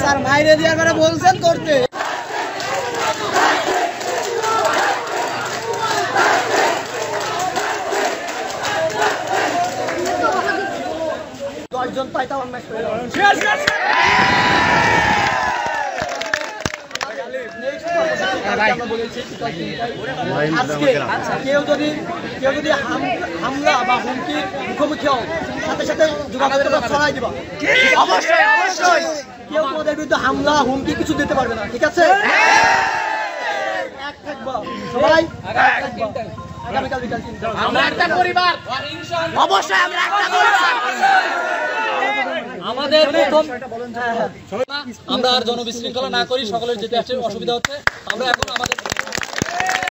Sir মাইরে দিয়ে একবারে বলছেন করতে। দশজন পাইতাম কেউ যদি হামলা বা হুমকির মুখোমুখি হও সাথে সাথে যোগাযোগটা ছড়াই দিবা। অবশ্যই অবশ্যই কেউ তোমাদের বিরুদ্ধে হামলা হুমকি কিছু দিতে পারবে না, ঠিক আছে? এক থাকবা সবাই, আগামীকাল বিকাল 3টা আমরা একটা পরিবার, অবশ্যই আমরা একটা পরিবার। আমাদের প্রথম আমরা আর জনবিশৃঙ্খলা না করি, সকলের যেতে আসতে অসুবিধা হচ্ছে, আমরা এখন আমাদের